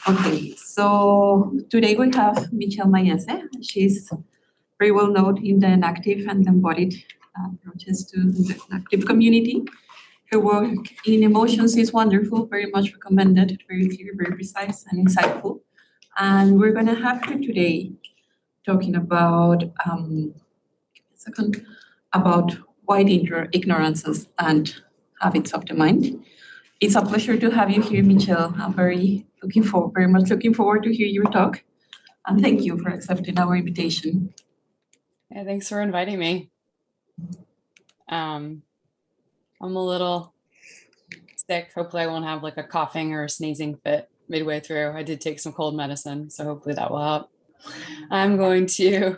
Okay, so today we have Maiese. She's very well known in the enactive and embodied approaches to the enactive community. Her work in emotions is wonderful, very much recommended, very clear, very precise, and insightful. And we're going to have her today talking about about white ignorances and habits of the mind. It's a pleasure to have you here, Michelle. I'm very much looking forward to hear your talk. And thank you for accepting our invitation. Yeah, thanks for inviting me. I'm a little sick. Hopefully I won't have like a coughing or a sneezing fit midway through. I did take some cold medicine, so hopefully that will help. I'm going to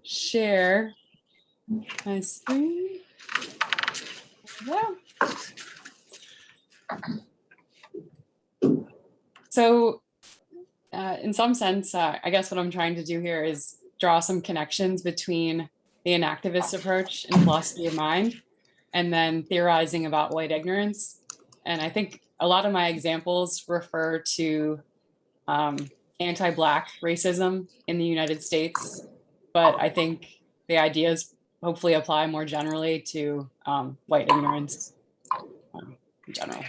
share my screen. Yeah. So in some sense, I guess what I'm trying to do here is draw some connections between the enactivist approach in philosophy of mind and then theorizing about white ignorance. And I think a lot of my examples refer to anti-Black racism in the United States, but I think the ideas hopefully apply more generally to white ignorance in general.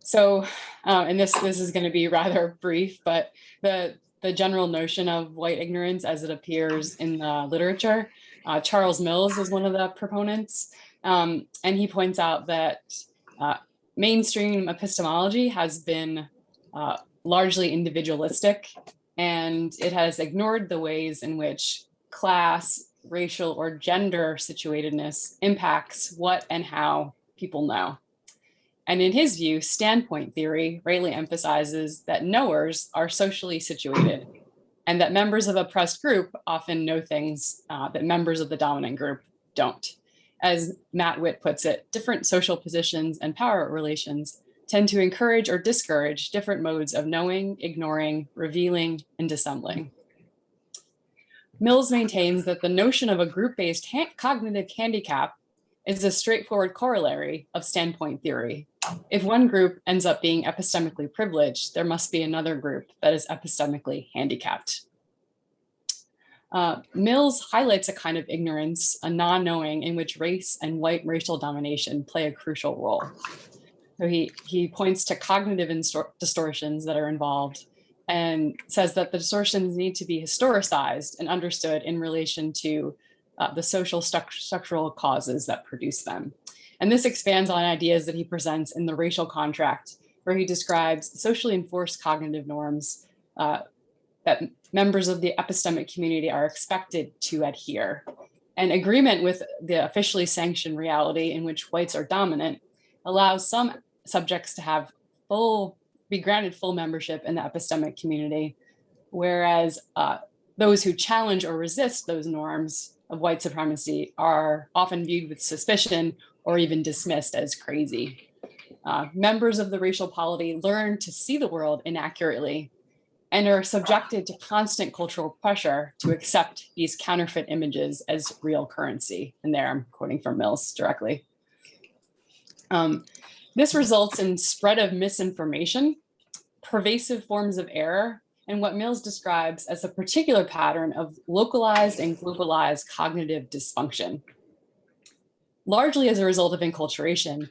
So, and this is going to be rather brief, but the general notion of white ignorance as it appears in the literature, Charles Mills is one of the proponents, and he points out that mainstream epistemology has been largely individualistic, and it has ignored the ways in which class, racial, or gender situatedness impacts what and how people know. And in his view, standpoint theory rightly emphasizes that knowers are socially situated and that members of oppressed group often know things that members of the dominant group don't. As Matt Witt puts it, different social positions and power relations tend to encourage or discourage different modes of knowing, ignoring, revealing, and dissembling. Mills maintains that the notion of a group-based cognitive handicap is a straightforward corollary of standpoint theory. If one group ends up being epistemically privileged, there must be another group that is epistemically handicapped. Mills highlights a kind of ignorance, a non-knowing in which race and white racial domination play a crucial role. So he points to cognitive distortions that are involved and says that the distortions need to be historicized and understood in relation to the social structural causes that produce them. And this expands on ideas that he presents in The Racial Contract, where he describes socially enforced cognitive norms that members of the epistemic community are expected to adhere. And agreement with the officially sanctioned reality in which whites are dominant allows some subjects to have be granted full membership in the epistemic community, whereas those who challenge or resist those norms of white supremacy are often viewed with suspicion or even dismissed as crazy. Members of the racial polity learn to see the world inaccurately and are subjected to constant cultural pressure to accept these counterfeit images as real currency. And there I'm quoting from Mills directly. This results in spread of misinformation, pervasive forms of error, and what Mills describes as a particular pattern of localized and globalized cognitive dysfunction. Largely as a result of enculturation,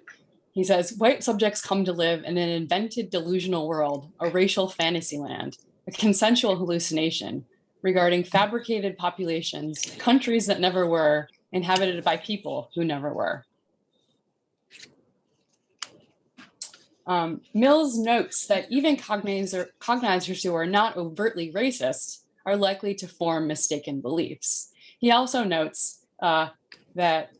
he says, white subjects come to live in an invented delusional world, a racial fantasy land, a consensual hallucination regarding fabricated populations, countries that never were, inhabited by people who never were. Mills notes that even cognizers who are not overtly racist are likely to form mistaken beliefs. He also notes that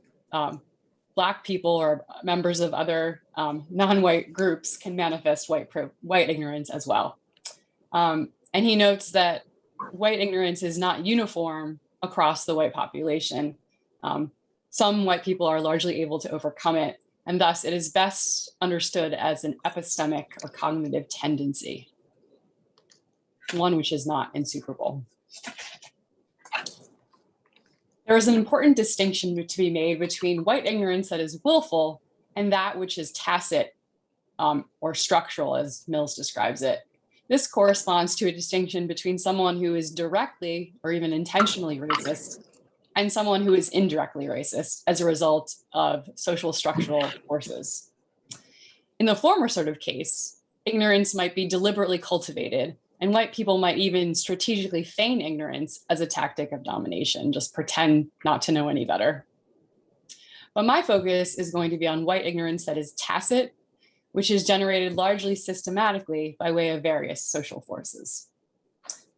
Black people or members of other non-white groups can manifest white ignorance as well. And he notes that white ignorance is not uniform across the white population. Some white people are largely able to overcome it, and thus it is best understood as an epistemic or cognitive tendency, one which is not insuperable. There is an important distinction to be made between white ignorance that is willful and that which is tacit or structural, as Mills describes it. This corresponds to a distinction between someone who is directly or even intentionally racist and someone who is indirectly racist as a result of social structural forces. In the former sort of case, ignorance might be deliberately cultivated, and white people might even strategically feign ignorance as a tactic of domination, just pretend not to know any better. But my focus is going to be on white ignorance that is tacit, which is generated largely systematically by way of various social forces.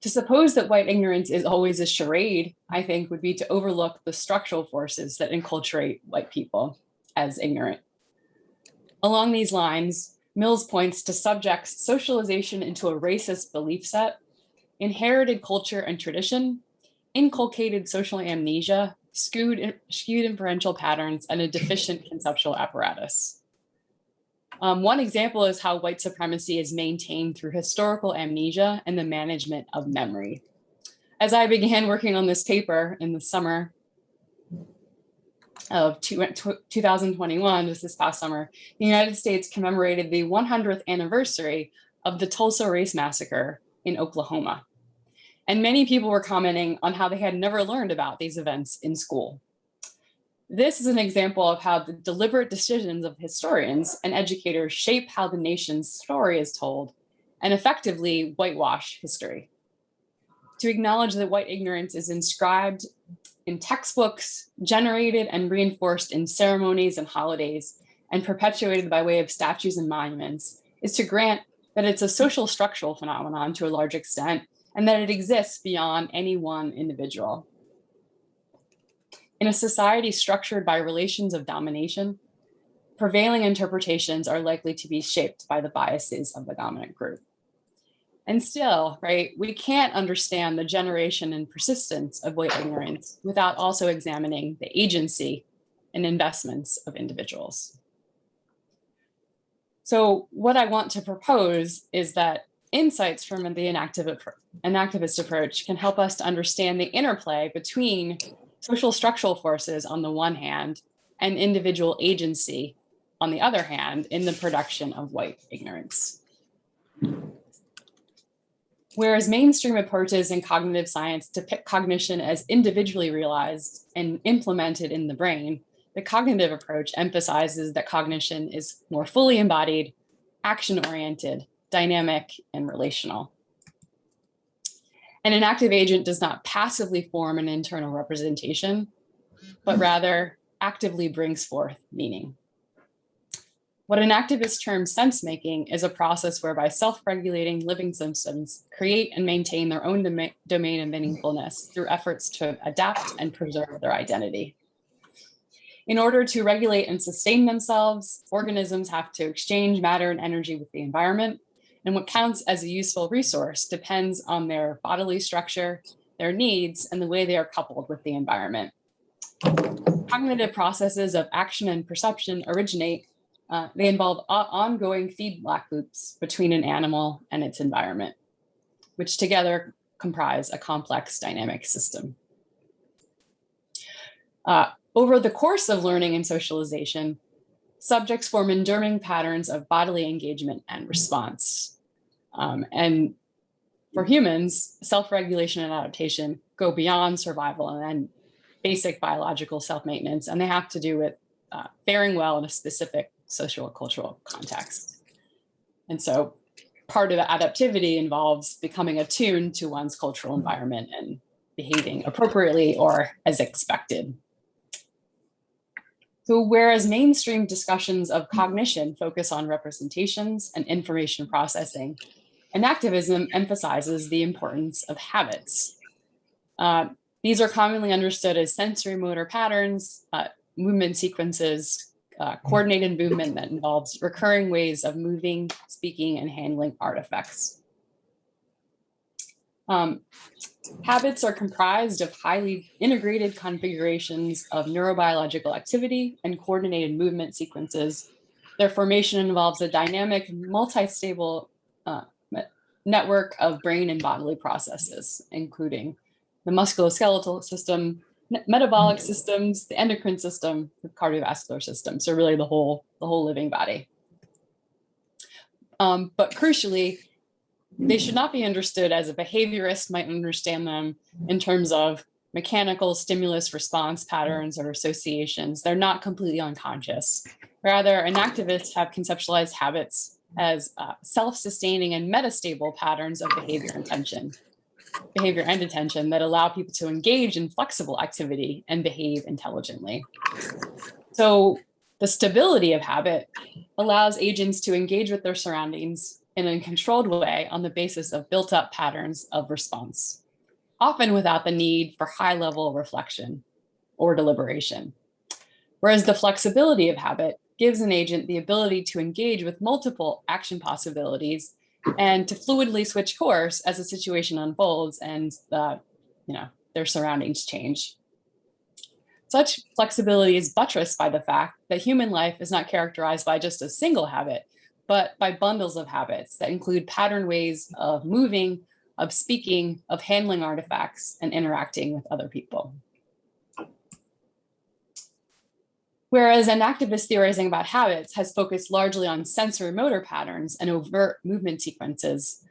To suppose that white ignorance is always a charade, I think, would be to overlook the structural forces that enculturate white people as ignorant. Along these lines, Mills points to subjects' socialization into a racist belief set, inherited culture and tradition, inculcated social amnesia, skewed inferential patterns, and a deficient conceptual apparatus. One example is how white supremacy is maintained through historical amnesia and the management of memory. As I began working on this paper in the summer of 2021, this past summer, the United States commemorated the 100th anniversary of the Tulsa Race Massacre in Oklahoma. And many people were commenting on how they had never learned about these events in school. This is an example of how the deliberate decisions of historians and educators shape how the nation's story is told and effectively whitewash history. To acknowledge that white ignorance is inscribed in textbooks, generated and reinforced in ceremonies and holidays, and perpetuated by way of statues and monuments, is to grant that it's a social structural phenomenon to a large extent, and that it exists beyond any one individual. In a society structured by relations of domination, prevailing interpretations are likely to be shaped by the biases of the dominant group. And still, right, we can't understand the generation and persistence of white ignorance without also examining the agency and investments of individuals. So what I want to propose is that insights from the enactivist approach can help us to understand the interplay between social structural forces on the one hand and individual agency on the other hand in the production of white ignorance. Whereas mainstream approaches in cognitive science depict cognition as individually realized and implemented in the brain, the cognitive approach emphasizes that cognition is more fully embodied, action-oriented, dynamic, and relational. An enactive agent does not passively form an internal representation, but rather actively brings forth meaning. What enactivists term sense-making is a process whereby self-regulating living systems create and maintain their own domain of meaningfulness through efforts to adapt and preserve their identity. In order to regulate and sustain themselves, organisms have to exchange matter and energy with the environment, and what counts as a useful resource depends on their bodily structure, their needs, and the way they are coupled with the environment. Cognitive processes of action and perception originate. They involve ongoing feedback loops between an animal and its environment, which together comprise a complex dynamic system. Over the course of learning and socialization, subjects form enduring patterns of bodily engagement and response. And for humans, self-regulation and adaptation go beyond survival and then basic biological self-maintenance, and they have to do with faring well in a specific social and cultural context. And so part of the adaptivity involves becoming attuned to one's cultural environment and behaving appropriately or as expected. So whereas mainstream discussions of cognition focus on representations and information processing, enactivism emphasizes the importance of habits. These are commonly understood as sensory motor patterns, movement sequences, coordinated movement that involves recurring ways of moving, speaking, and handling artifacts. Habits are comprised of highly integrated configurations of neurobiological activity and coordinated movement sequences. Their formation involves a dynamic, multi-stable network of brain and bodily processes, including the musculoskeletal system, metabolic systems, the endocrine system, the cardiovascular system. So really the whole living body. But crucially, they should not be understood as a behaviorist might understand them in terms of mechanical stimulus response patterns or associations. They're not completely unconscious. Rather, enactivists have conceptualized habits as self-sustaining and metastable patterns of behavior and attention that allow people to engage in flexible activity and behave intelligently. So the stability of habit allows agents to engage with their surroundings in a controlled way on the basis of built-up patterns of response, often without the need for high-level reflection or deliberation. Whereas the flexibility of habit gives an agent the ability to engage with multiple action possibilities and to fluidly switch course as a situation unfolds and their surroundings change. Such flexibility is buttressed by the fact that human life is not characterized by just a single habit, but by bundles of habits that include patterned ways of moving, of speaking, of handling artifacts, and interacting with other people. Whereas enactivist theorizing about habits has focused largely on sensory motor patterns and overt movement sequences,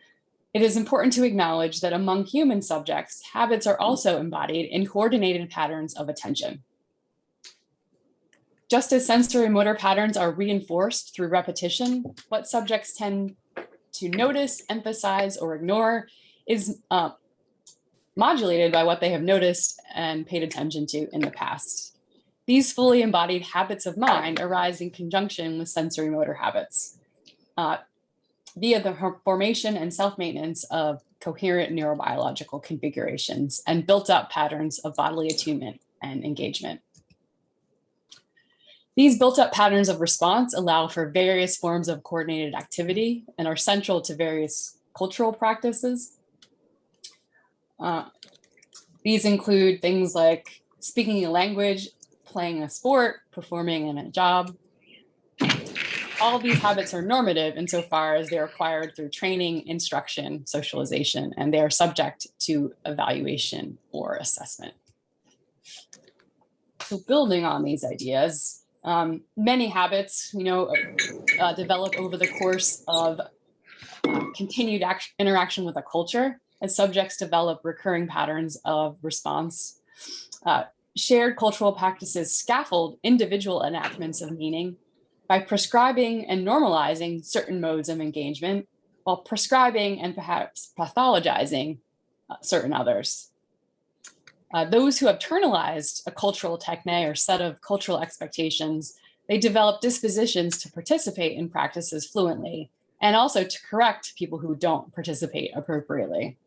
it is important to acknowledge that among human subjects, habits are also embodied in coordinated patterns of attention. Just as sensory motor patterns are reinforced through repetition, what subjects tend to notice, emphasize, or ignore is modulated by what they have noticed and paid attention to in the past. These fully embodied habits of mind arise in conjunction with sensory motor habits via the formation and self-maintenance of coherent neurobiological configurations and built-up patterns of bodily attunement and engagement. These built-up patterns of response allow for various forms of coordinated activity and are central to various cultural practices. These include things like speaking a language, playing a sport, performing in a job. All of these habits are normative insofar as they're acquired through training, instruction, socialization, and they are subject to evaluation or assessment. So building on these ideas, many habits, develop over the course of continued interaction with a culture as subjects develop recurring patterns of response. Shared cultural practices scaffold individual enactments of meaning by prescribing and normalizing certain modes of engagement while prescribing and perhaps pathologizing certain others. Those who have internalized a cultural techne or set of cultural expectations, they develop dispositions to participate in practices fluently and also to correct people who don't participate appropriately.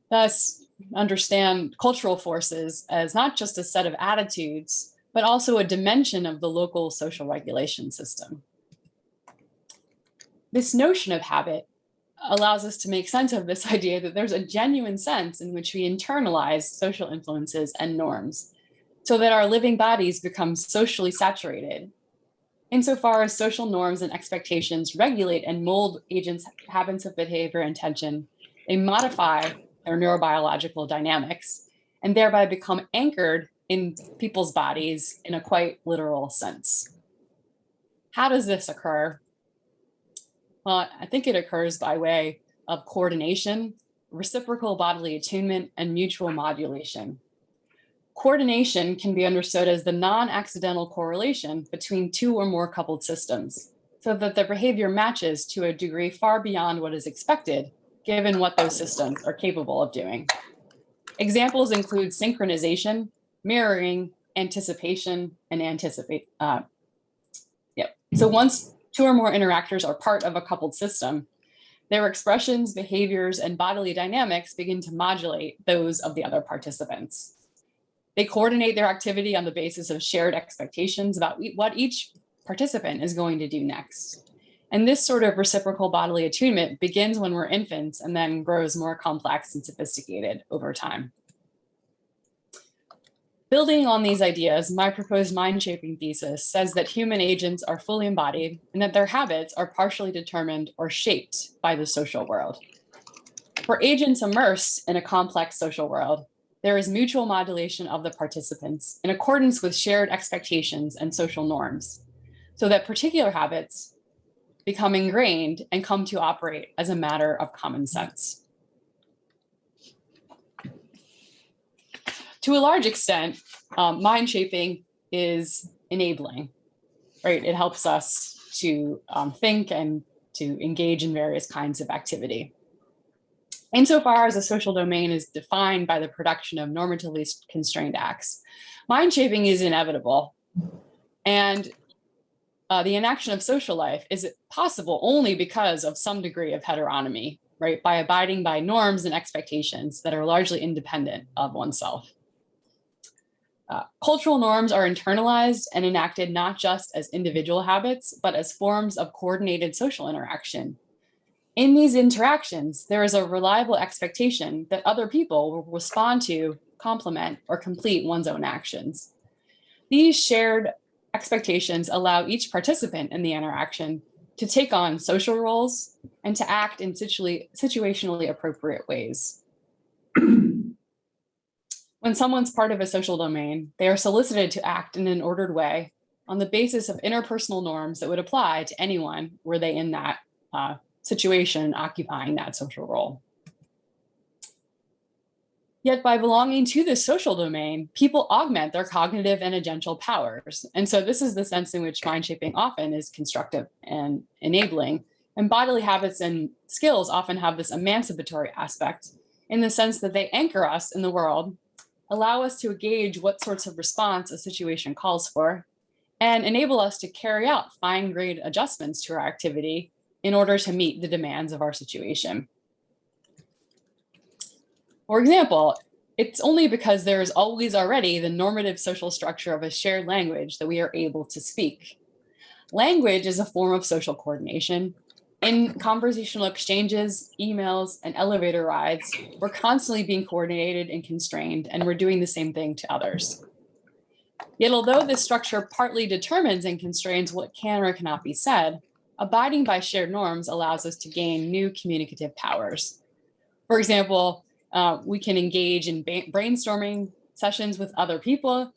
Thus, understand cultural forces as not just a set of attitudes, but also a dimension of the local social regulation system. This notion of habit allows us to make sense of this idea that there's a genuine sense in which we internalize social influences and norms so that our living bodies become socially saturated. Insofar as social norms and expectations regulate and mold agents' habits of behavior and attention, they modify their neurobiological dynamics and thereby become anchored in people's bodies in a quite literal sense. How does this occur? Well, I think it occurs by way of coordination, reciprocal bodily attunement, and mutual modulation. Coordination can be understood as the non-accidental correlation between two or more coupled systems, so that the behavior matches to a degree far beyond what is expected, given what those systems are capable of doing. Examples include synchronization, mirroring, anticipation, and So once two or more interactors are part of a coupled system, their expressions, behaviors, and bodily dynamics begin to modulate those of the other participants. They coordinate their activity on the basis of shared expectations about what each participant is going to do next. And this sort of reciprocal bodily attunement begins when we're infants and then grows more complex and sophisticated over time. Building on these ideas, my proposed mind-shaping thesis says that human agents are fully embodied and that their habits are partially determined or shaped by the social world. For agents immersed in a complex social world, there is mutual modulation of the participants in accordance with shared expectations and social norms, so that particular habits become ingrained and come to operate as a matter of common sense. To a large extent, mind shaping is enabling, right? It helps us to think and to engage in various kinds of activity. Insofar as a social domain is defined by the production of normatively constrained acts, mind shaping is inevitable. And the enaction of social life is possible only because of some degree of heteronomy, right? By abiding by norms and expectations that are largely independent of oneself. Cultural norms are internalized and enacted not just as individual habits, but as forms of coordinated social interaction. In these interactions, there is a reliable expectation that other people will respond to, complement, or complete one's own actions. These shared expectations allow each participant in the interaction to take on social roles and to act in situationally appropriate ways. When someone's part of a social domain, they are solicited to act in an ordered way on the basis of interpersonal norms that would apply to anyone were they in that situation occupying that social role. Yet by belonging to this social domain, people augment their cognitive and agential powers. And so this is the sense in which mind shaping often is constructive and enabling. And bodily habits and skills often have this emancipatory aspect in the sense that they anchor us in the world, allow us to gauge what sorts of response a situation calls for, and enable us to carry out fine-grained adjustments to our activity in order to meet the demands of our situation. For example, it's only because there is always already the normative social structure of a shared language that we are able to speak. Language is a form of social coordination. In conversational exchanges, emails, and elevator rides, we're constantly being coordinated and constrained, and we're doing the same thing to others. Yet although this structure partly determines and constrains what can or cannot be said, abiding by shared norms allows us to gain new communicative powers. For example, we can engage in brainstorming sessions with other people.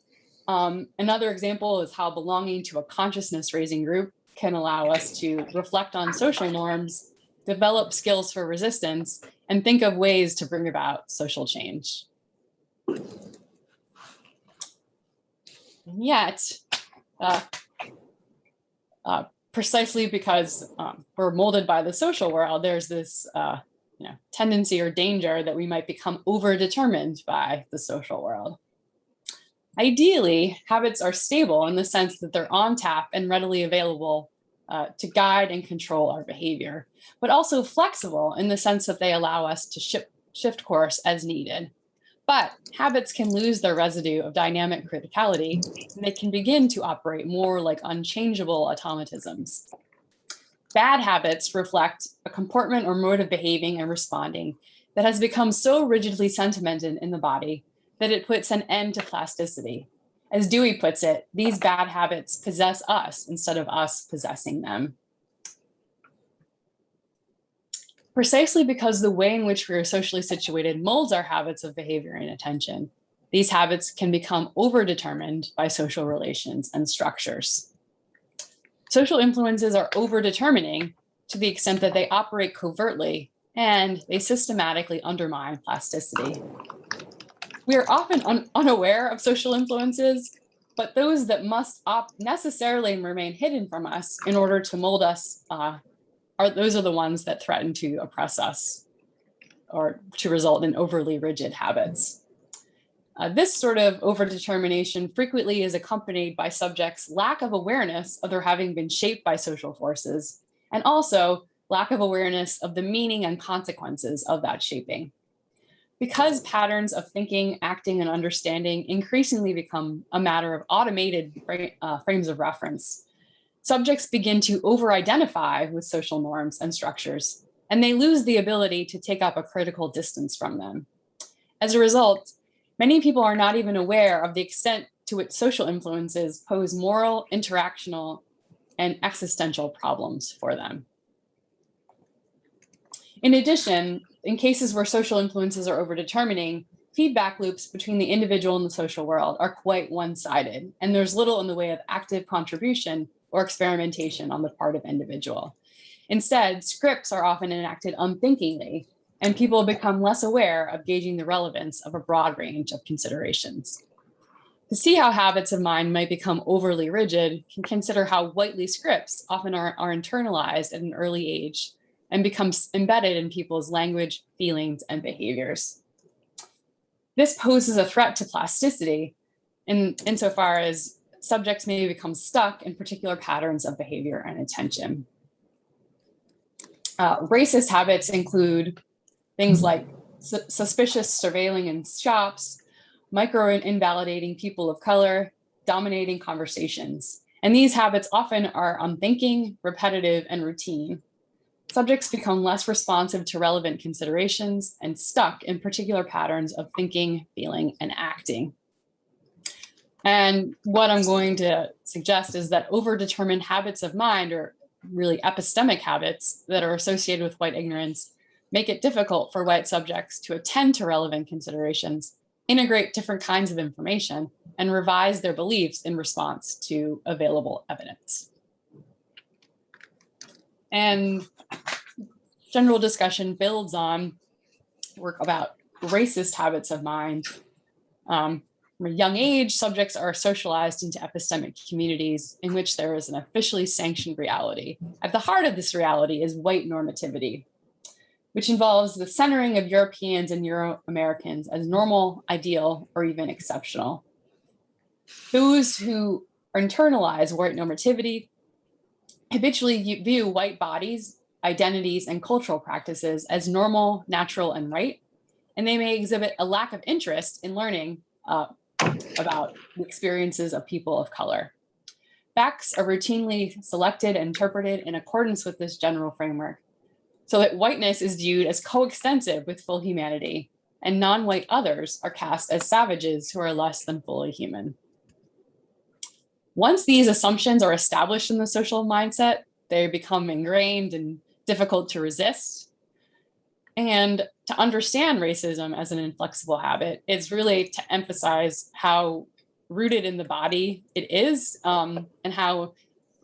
Another example is how belonging to a consciousness-raising group can allow us to reflect on social norms, develop skills for resistance, and think of ways to bring about social change. And yet, precisely because we're molded by the social world, there's this tendency or danger that we might become over-determined by the social world. Ideally, habits are stable in the sense that they're on tap and readily available to guide and control our behavior, but also flexible in the sense that they allow us to shift course as needed. But habits can lose their residue of dynamic criticality, and they can begin to operate more like unchangeable automatisms. Bad habits reflect a comportment or mode of behaving and responding that has become so rigidly sentimented in the body that it puts an end to plasticity. As Dewey puts it, these bad habits possess us instead of us possessing them. Precisely because the way in which we are socially situated molds our habits of behavior and attention, these habits can become over-determined by social relations and structures. Social influences are over-determining to the extent that they operate covertly and they systematically undermine plasticity. We are often unaware of social influences, but those that must necessarily remain hidden from us in order to mold us those are the ones that threaten to oppress us or to result in overly rigid habits. This sort of overdetermination frequently is accompanied by subjects' lack of awareness of their having been shaped by social forces, and also lack of awareness of the meaning and consequences of that shaping. Because patterns of thinking, acting, and understanding increasingly become a matter of automated frames of reference, subjects begin to over-identify with social norms and structures, and they lose the ability to take up a critical distance from them. As a result, many people are not even aware of the extent to which social influences pose moral, interactional, and existential problems for them. In addition, in cases where social influences are overdetermining, feedback loops between the individual and the social world are quite one-sided, and there's little in the way of active contribution or experimentation on the part of individual. Instead, scripts are often enacted unthinkingly, and people become less aware of gauging the relevance of a broad range of considerations. To see how habits of mind might become overly rigid, can consider how whiteley scripts often are internalized at an early age and become embedded in people's language, feelings, and behaviors. This poses a threat to plasticity insofar as subjects may become stuck in particular patterns of behavior and attention. Racist habits include things like suspicious surveilling in shops, micro-invalidating people of color, dominating conversations. And these habits often are unthinking, repetitive, and routine. Subjects become less responsive to relevant considerations and stuck in particular patterns of thinking, feeling, and acting. And what I'm going to suggest is that overdetermined habits of mind, or really epistemic habits that are associated with white ignorance, make it difficult for white subjects to attend to relevant considerations, integrate different kinds of information, and revise their beliefs in response to available evidence. And general discussion builds on work about racist habits of mind. From a young age, subjects are socialized into epistemic communities in which there is an officially sanctioned reality. At the heart of this reality is white normativity, which involves the centering of Europeans and Euro-Americans as normal, ideal, or even exceptional. Those who internalize white normativity habitually view white bodies, identities, and cultural practices as normal, natural, and right, and they may exhibit a lack of interest in learning about the experiences of people of color. Facts are routinely selected and interpreted in accordance with this general framework, so that whiteness is viewed as coextensive with full humanity, and non-white others are cast as savages who are less than fully human. Once these assumptions are established in the social mindset, they become ingrained and difficult to resist. And to understand racism as an inflexible habit is really to emphasize how rooted in the body it is, and how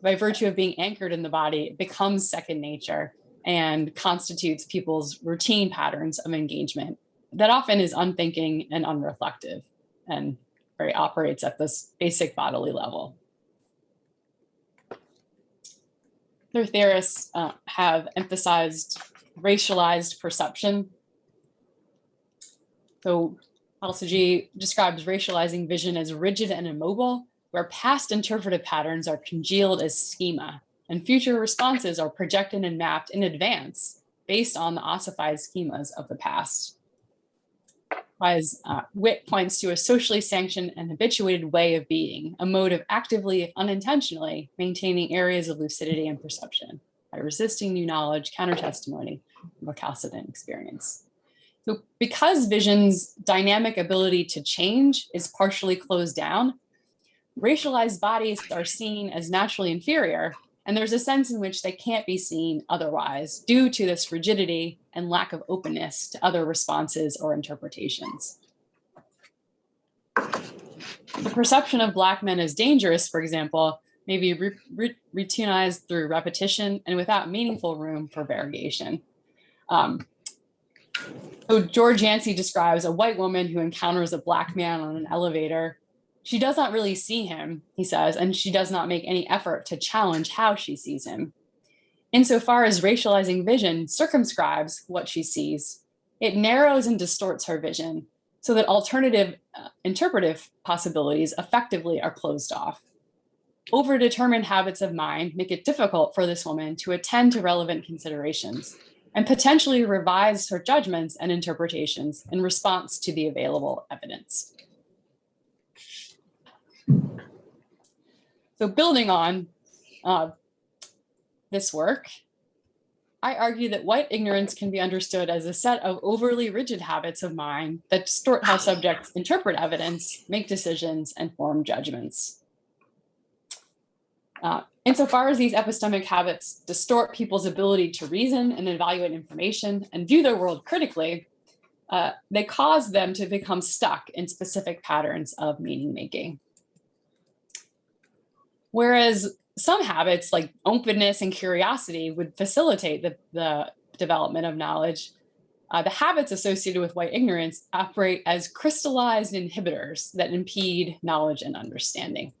by virtue of being anchored in the body, it becomes second nature and constitutes people's routine patterns of engagement that often is unthinking and unreflective and very operates at this basic bodily level. Other theorists have emphasized racialized perception. So Al-Sajid describes racializing vision as rigid and immobile, where past interpretive patterns are congealed as schema, and future responses are projected and mapped in advance based on the ossified schemas of the past. As Witt points to a socially sanctioned and habituated way of being, a mode of actively, unintentionally maintaining areas of lucidity and perception by resisting new knowledge, counter-testimony, and recalcitrant experience. So because vision's dynamic ability to change is partially closed down, racialized bodies are seen as naturally inferior, and there's a sense in which they can't be seen otherwise due to this rigidity and lack of openness to other responses or interpretations. The perception of Black men as dangerous, for example, may be routinized through repetition and without meaningful room for variation. So George Yancey describes a white woman who encounters a Black man on an elevator. She does not really see him, he says, and she does not make any effort to challenge how she sees him. Insofar as racializing vision circumscribes what she sees, it narrows and distorts her vision so that alternative interpretive possibilities effectively are closed off. Overdetermined habits of mind make it difficult for this woman to attend to relevant considerations and potentially revise her judgments and interpretations in response to the available evidence. So building on this work, I argue that white ignorance can be understood as a set of overly rigid habits of mind that distort how subjects interpret evidence, make decisions, and form judgments. Insofar as these epistemic habits distort people's ability to reason and evaluate information and view their world critically, they cause them to become stuck in specific patterns of meaning making. Whereas some habits like openness and curiosity would facilitate the development of knowledge, the habits associated with white ignorance operate as crystallized inhibitors that impede knowledge and understanding.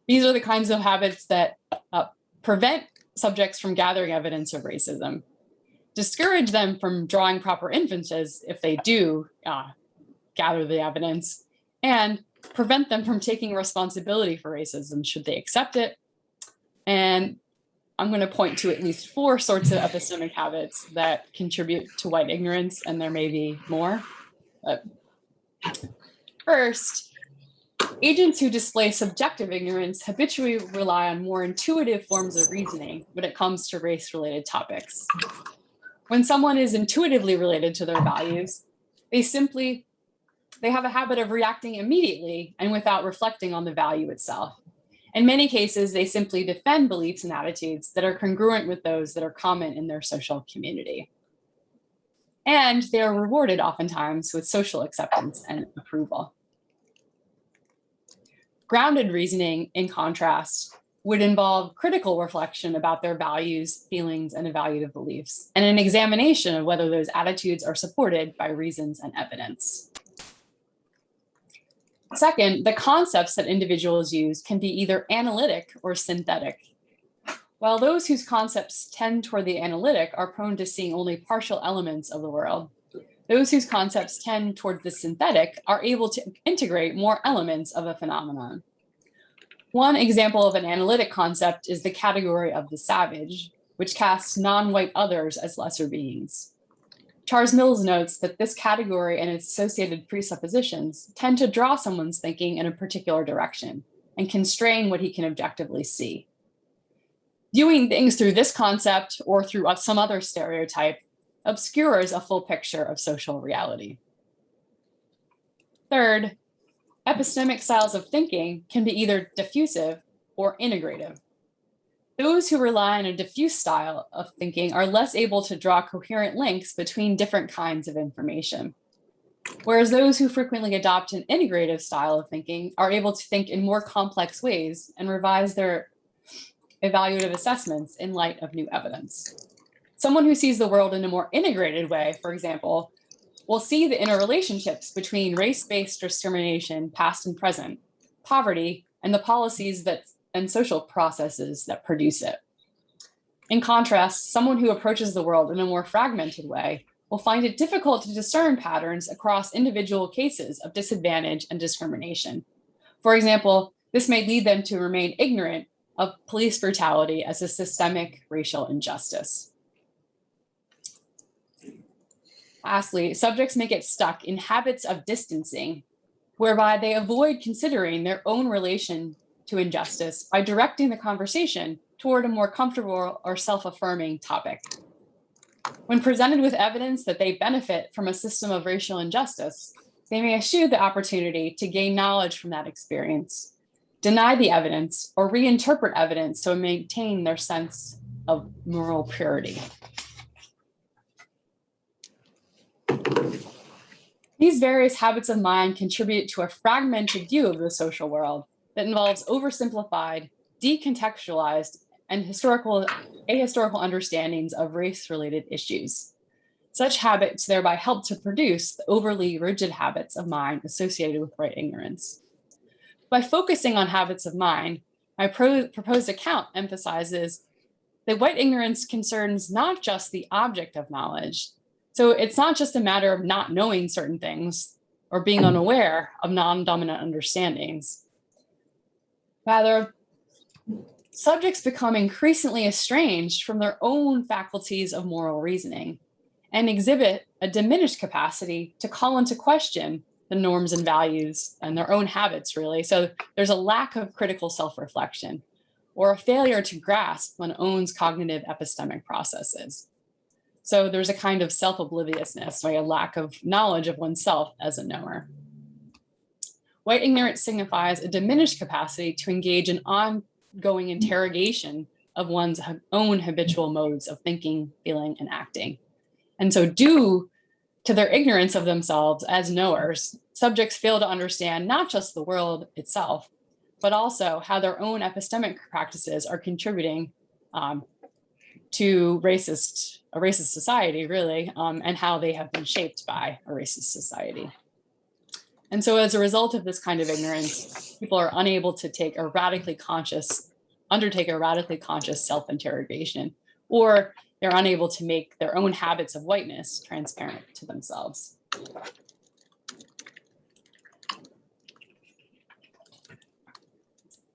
These are the kinds of habits that prevent subjects from gathering evidence of racism, discourage them from drawing proper inferences if they do gather the evidence, and prevent them from taking responsibility for racism should they accept it. And I'm going to point to at least 4 sorts of epistemic habits that contribute to white ignorance, and there may be more. First, agents who display subjective ignorance habitually rely on more intuitive forms of reasoning when it comes to race-related topics. When someone is intuitively related to their values, they have a habit of reacting immediately and without reflecting on the value itself. In many cases, they simply defend beliefs and attitudes that are congruent with those that are common in their social community. And they are rewarded oftentimes with social acceptance and approval. Grounded reasoning, in contrast, would involve critical reflection about their values, feelings, and evaluative beliefs, and an examination of whether those attitudes are supported by reasons and evidence. Second, the concepts that individuals use can be either analytic or synthetic. While those whose concepts tend toward the analytic are prone to seeing only partial elements of the world, those whose concepts tend toward the synthetic are able to integrate more elements of a phenomenon. One example of an analytic concept is the category of the savage, which casts non-white others as lesser beings. Charles Mills notes that this category and its associated presuppositions tend to draw someone's thinking in a particular direction and constrain what he can objectively see. Viewing things through this concept or through some other stereotype obscures a full picture of social reality. Third, epistemic styles of thinking can be either diffusive or integrative. Those who rely on a diffuse style of thinking are less able to draw coherent links between different kinds of information, whereas those who frequently adopt an integrative style of thinking are able to think in more complex ways and revise their evaluative assessments in light of new evidence. Someone who sees the world in a more integrated way, for example, will see the interrelationships between race-based discrimination, past and present, poverty, and the policies and social processes that produce it. In contrast, someone who approaches the world in a more fragmented way will find it difficult to discern patterns across individual cases of disadvantage and discrimination. For example, this may lead them to remain ignorant of police brutality as a systemic racial injustice. Lastly, subjects may get stuck in habits of distancing, whereby they avoid considering their own relation to injustice by directing the conversation toward a more comfortable or self-affirming topic. When presented with evidence that they benefit from a system of racial injustice, they may eschew the opportunity to gain knowledge from that experience, deny the evidence, or reinterpret evidence to maintain their sense of moral purity. These various habits of mind contribute to a fragmented view of the social world that involves oversimplified, decontextualized, and ahistorical understandings of race-related issues. Such habits thereby help to produce the overly rigid habits of mind associated with white ignorance. By focusing on habits of mind, my proposed account emphasizes that white ignorance concerns not just the object of knowledge. So it's not just a matter of not knowing certain things or being unaware of non-dominant understandings. Rather, subjects become increasingly estranged from their own faculties of moral reasoning and exhibit a diminished capacity to call into question the norms and values and their own habits, really. So there's a lack of critical self-reflection or a failure to grasp one's own cognitive epistemic processes. So there's a kind of self-obliviousness, like a lack of knowledge of oneself as a knower. White ignorance signifies a diminished capacity to engage in ongoing interrogation of one's own habitual modes of thinking, feeling, and acting. And so due to their ignorance of themselves as knowers, subjects fail to understand not just the world itself, but also how their own epistemic practices are contributing to a racist society, really, and how they have been shaped by a racist society. And so as a result of this kind of ignorance, people are unable to undertake a radically conscious self-interrogation, or they're unable to make their own habits of whiteness transparent to themselves.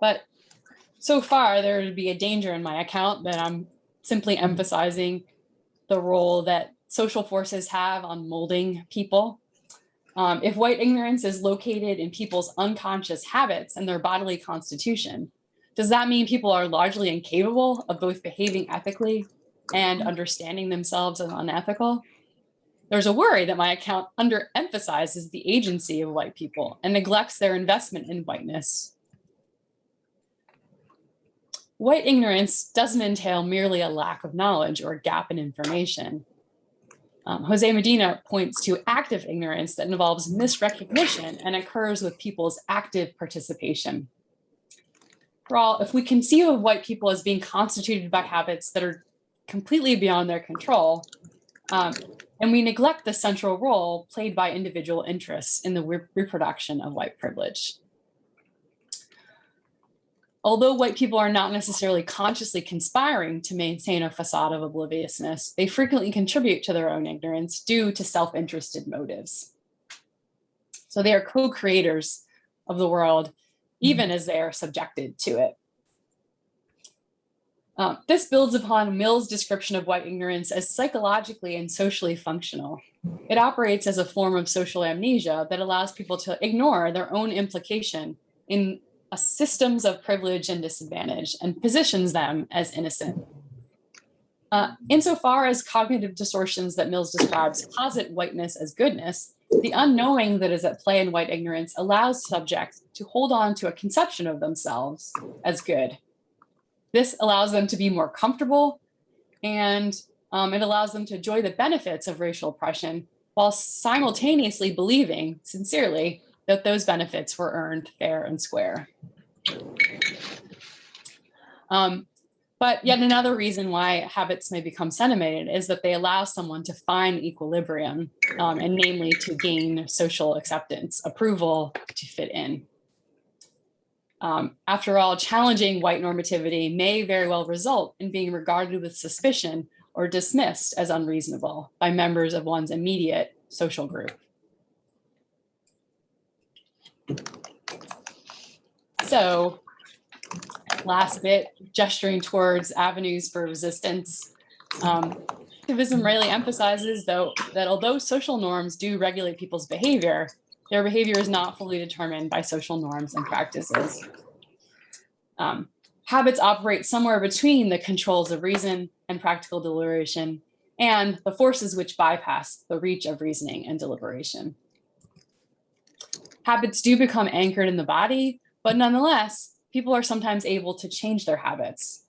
But so far, there would be a danger in my account that I'm simply emphasizing the role that social forces have on molding people. If white ignorance is located in people's unconscious habits and their bodily constitution, does that mean people are largely incapable of both behaving ethically and understanding themselves as unethical? There's a worry that my account underemphasizes the agency of white people and neglects their investment in whiteness. White ignorance doesn't entail merely a lack of knowledge or a gap in information. Jose Medina points to active ignorance that involves misrecognition and occurs with people's active participation. For all, if we conceive of white people as being constituted by habits that are completely beyond their control, and we neglect the central role played by individual interests in the reproduction of white privilege. Although white people are not necessarily consciously conspiring to maintain a facade of obliviousness, they frequently contribute to their own ignorance due to self-interested motives. So they are co-creators of the world, even as they are subjected to it. This builds upon Mill's description of white ignorance as psychologically and socially functional. It operates as a form of social amnesia that allows people to ignore their own implication in systems of privilege and disadvantage and positions them as innocent. Insofar as cognitive distortions that Mills describes posit whiteness as goodness, the unknowing that is at play in white ignorance allows subjects to hold on to a conception of themselves as good. This allows them to be more comfortable, and it allows them to enjoy the benefits of racial oppression while simultaneously believing sincerely that those benefits were earned fair and square. But yet another reason why habits may become sentimented is that they allow someone to find equilibrium, and namely to gain social acceptance, approval, to fit in. After all, challenging white normativity may very well result in being regarded with suspicion or dismissed as unreasonable by members of one's immediate social group. So, last bit, gesturing towards avenues for resistance. Activism really emphasizes, though, that although social norms do regulate people's behavior, their behavior is not fully determined by social norms and practices. Habits operate somewhere between the controls of reason and practical deliberation and the forces which bypass the reach of reasoning and deliberation. Habits do become anchored in the body, but nonetheless, people are sometimes able to change their habits.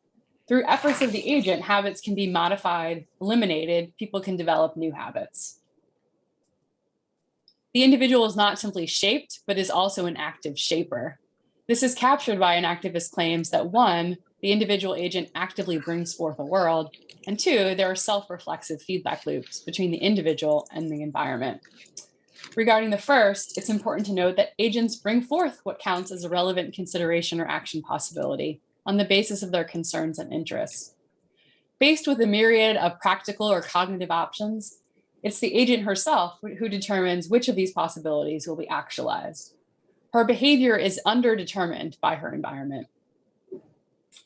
Through efforts of the agent, habits can be modified, eliminated, people can develop new habits. The individual is not simply shaped, but is also an active shaper. This is captured by enactivist claims that 1, the individual agent actively brings forth a world, and 2, there are self-reflexive feedback loops between the individual and the environment. Regarding the first, it's important to note that agents bring forth what counts as a relevant consideration or action possibility on the basis of their concerns and interests. Faced with a myriad of practical or cognitive options, it's the agent herself who determines which of these possibilities will be actualized. Her behavior is underdetermined by her environment.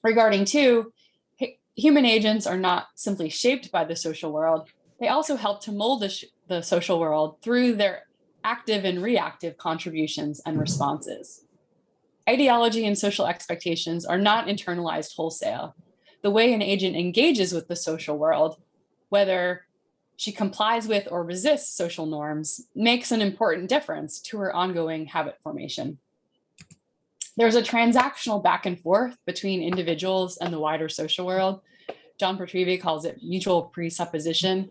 Regarding 2, human agents are not simply shaped by the social world, they also help to mold the social world through their active and reactive contributions and responses. Ideology and social expectations are not internalized wholesale. The way an agent engages with the social world, whether she complies with or resists social norms, makes an important difference to her ongoing habit formation. There's a transactional back and forth between individuals and the wider social world. John Pertwee calls it mutual presupposition.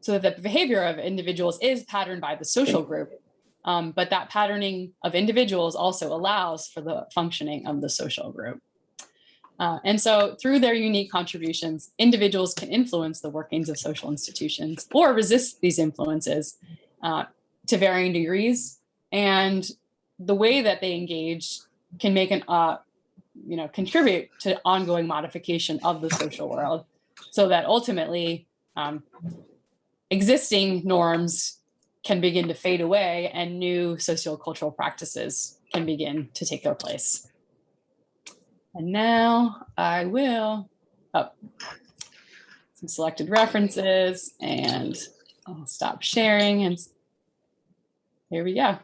so that the behavior of individuals is patterned by the social group, but that patterning of individuals also allows for the functioning of the social group. And so through their unique contributions, individuals can influence the workings of social institutions or resist these influences to varying degrees. And the way that they engage can make contribute to ongoing modification of the social world, so that ultimately existing norms can begin to fade away and new sociocultural practices can begin to take their place. And now I will, some selected references, and I'll stop sharing, and here we go.